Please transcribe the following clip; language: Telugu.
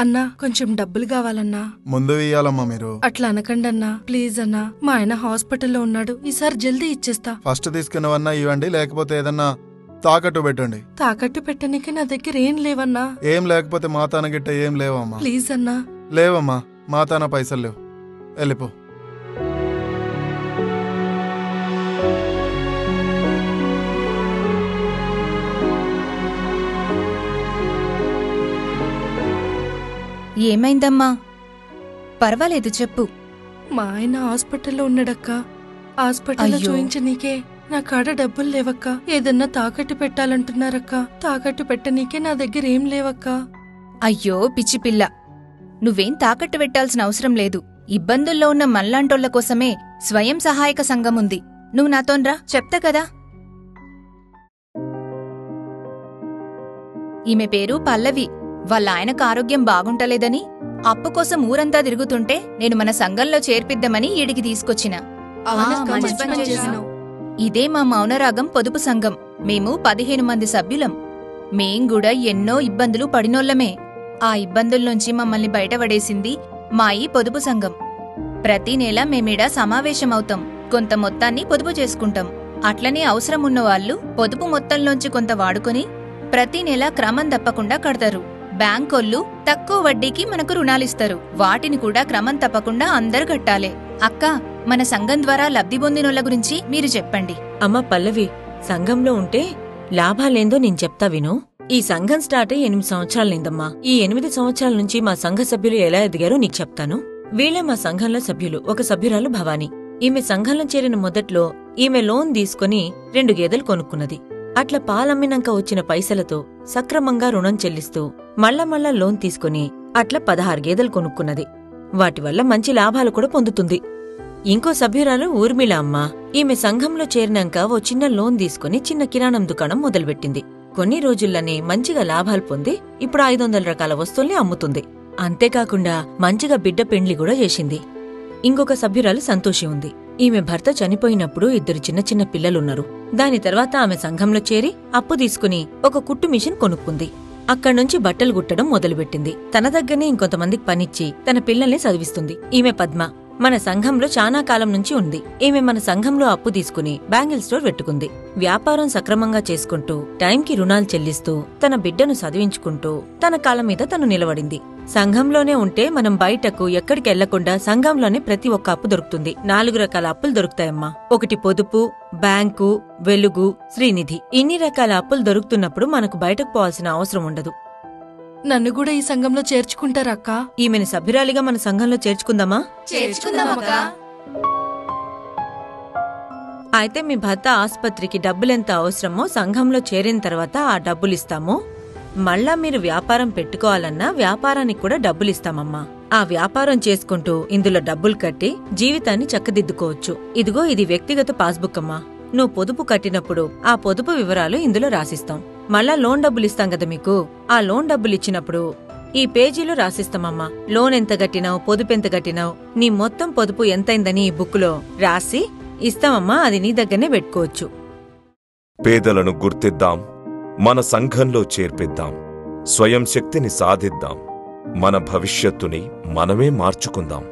అన్నా కొంచెం డబ్బులు కావాలన్నా. ముందు ఇయ్యాలమ్మా మీరు. అట్లా అనకండి అన్నా, ప్లీజ్ అన్నా. మా ఆయన హాస్పిటల్లో ఉన్నాడు, ఈసారి జల్దీ ఇచ్చేస్తా. ఫస్ట్ తీసుకున్నవన్నా ఇవ్వండి, లేకపోతే ఏదన్నా తాకట్టు పెట్టండి. తాకట్టు పెట్టడానికి నా దగ్గర ఏం లేవన్నా. ఏం లేకపోతే మాతాన గిట్ట ఏం లేవమ్మా. ప్లీజ్ అన్నా. లేవమ్మా, మాతాన పైసలు లేవు, వెళ్ళిపో. ఏమైందమ్మా? పర్వాలేదు చెప్పు. మా ఆయన హాస్పిటల్లో ఉన్నాడక్క. హాస్పిటల్లో చూయించనీకే నా కాడ డబ్బులు లేవక్క. ఏదన్నా తాకట్టు పెట్టాలంటున్నారక్క. తాకట్టు పెట్టనీకే నా దగ్గర ఏం లేవక్క. అయ్యో పిచ్చిపిల్ల, నువ్వేం తాకట్టు పెట్టాల్సిన అవసరం లేదు. ఇబ్బందుల్లో ఉన్న మల్లాంటోళ్ల కోసమే స్వయం సహాయక సంఘం ఉంది. నువ్వు నాతోన్రా, చెప్తా కదా. ఈమె పేరు పల్లవి. వాళ్ళ ఆయనకు ఆరోగ్యం బాగుంటలేదని అప్పు కోసం ఊరంతా తిరుగుతుంటే నేను మన సంఘంలో చేర్పిద్దామని ఈడికి తీసుకొచ్చిన. ఇదే మా మౌనరాగం పొదుపు సంఘం. మేము 15 మంది సభ్యులం. మేం కూడా ఎన్నో ఇబ్బందులు పడినోళ్లమే. ఆ ఇబ్బందుల్నుంచి మమ్మల్ని బయటపడేసింది మా ఈ పొదుపు సంఘం. ప్రతి నెల మేమీడ సమావేశమవుతాం. కొంత మొత్తాన్ని పొదుపు చేసుకుంటాం. అట్లనే అవసరం ఉన్నవాళ్లు పొదుపు మొత్తంలోంచి కొంత వాడుకొని ప్రతి నెల క్రమం తప్పకుండా కడతారు. బ్యాంకోళ్ళు తక్కువ వడ్డీకి మనకు రుణాలిస్తారు. వాటిని కూడా క్రమం తప్పకుండా అందరూ కట్టాలే. అక్క, మన సంఘం ద్వారా లబ్ధి పొందినోళ్ల గురించి మీరు చెప్పండి. అమ్మ పల్లవి, సంఘంలో ఉంటే లాభాలేందో నేను చెప్తా విను. ఈ సంఘం స్టార్ట్ అయ్యి 8 సంవత్సరాలైందమ్మా. ఈ 8 సంవత్సరాల నుంచి మా సంఘ సభ్యులు ఎలా ఎదిగారో నీకు చెప్తాను. వీళ్లే మా సంఘంలో సభ్యులు. ఒక సభ్యురాలు భవానీ. ఈమె సంఘంలో చేరిన మొదట్లో ఈమె లోన్ తీసుకుని 2 గేదెలు కొనుక్కున్నది. అట్లా పాలమ్మినాక వచ్చిన పైసలతో సక్రమంగా రుణం చెల్లిస్తూ మళ్లమళ్లా లోన్ తీసుకుని అట్లా 16 గేదెలు కొనుక్కున్నది. వాటి వల్ల మంచి లాభాలు కూడా పొందుతుంది. ఇంకో సభ్యురాలు ఊర్మిళ అమ్మ. ఈమె సంఘంలో చేరినాక ఓ చిన్న లోన్ తీసుకుని చిన్న కిరాణం దుకాణం మొదలుపెట్టింది. కొన్ని రోజుల్లోనే మంచిగా లాభాలు పొంది ఇప్పుడు 500 రకాల వస్తువుల్ని అమ్ముతుంది. అంతేకాకుండా మంచిగా బిడ్డ పెండ్లి కూడా చేసింది. ఇంకొక సభ్యురాలు సంతోషి ఉంది. ఈమె భర్త చనిపోయినప్పుడు 2 చిన్న చిన్న పిల్లలున్నారు. దాని తర్వాత ఆమె సంఘంలో చేరి అప్పు తీసుకుని ఒక కుట్టు మిషన్ కొనుక్కుంది. అక్కడ్నుంచి బట్టలు గుట్టడం మొదలుపెట్టింది. తన దగ్గరనే ఇంకొంతమందికి పనిచ్చి తన పిల్లల్ని చదివిస్తుంది. ఈమె పద్మ మన సంఘంలో చానా కాలం నుంచి ఉంది. ఈమె మన సంఘంలో అప్పు తీసుకుని బ్యాంగిల్ స్టోర్ పెట్టుకుంది. వ్యాపారం సక్రమంగా చేసుకుంటూ టైంకి రుణాలు చెల్లిస్తూ తన బిడ్డను చదివించుకుంటూ తన కాళ్ళ మీద తను నిలబడింది. సంఘంలోనే ఉంటే మనం బయటకు ఎక్కడికి వెళ్లకుండా సంఘంలోనే ప్రతి ఒక్క అప్పు దొరుకుతుంది. 4 రకాల అప్పులు దొరుకుతాయమ్మా. ఒకటి పొదుపు, బ్యాంకు, వెలుగు, శ్రీనిధి. ఇన్ని రకాల అప్పులు దొరుకుతున్నప్పుడు మనకు బయటకు పోవాల్సిన అవసరం ఉండదు. నన్ను కూడా ఈ సంఘంలో చేర్చుకుంటారక్క? ఈమెను సభ్యురాలిగా మన సంఘంలో చేర్చుకుందామా? అయితే మీ భర్త ఆస్పత్రికి డబ్బులెంత అవసరమో సంఘంలో చేరిన తర్వాత ఆ డబ్బులిస్తాము. మళ్ళా మీరు వ్యాపారం పెట్టుకోవాలన్నా వ్యాపారానికి కూడా డబ్బులిస్తామమ్మా. ఆ వ్యాపారం చేసుకుంటూ ఇందులో డబ్బులు కట్టి జీవితాన్ని చక్కదిద్దుకోవచ్చు. ఇదిగో ఇది వ్యక్తిగత పాస్బుక్ అమ్మా. నువ్వు పొదుపు కట్టినప్పుడు ఆ పొదుపు వివరాలు ఇందులో రాసిస్తాం. మళ్ళా లోన్ డబ్బులిస్తాం కదా మీకు. ఆ లోన్ డబ్బులిచ్చినప్పుడు ఈ పేజీలో రాసిస్తామమ్మా. లోన్ ఎంత కట్టినావు, పొదుపు ఎంత కట్టినావు, నీ మొత్తం పొదుపు ఎంతైందని ఈ బుక్కులో రాసి ఇస్తామమ్మా. అది నీ దగ్గరనే పెట్టుకోవచ్చు. పేదలను గుర్తిద్దాం, మన సంఘంలో చేర్పిద్దాం, స్వయం శక్తిని సాధిద్దాం, మన భవిష్యత్తుని మనమే మార్చుకుందాం.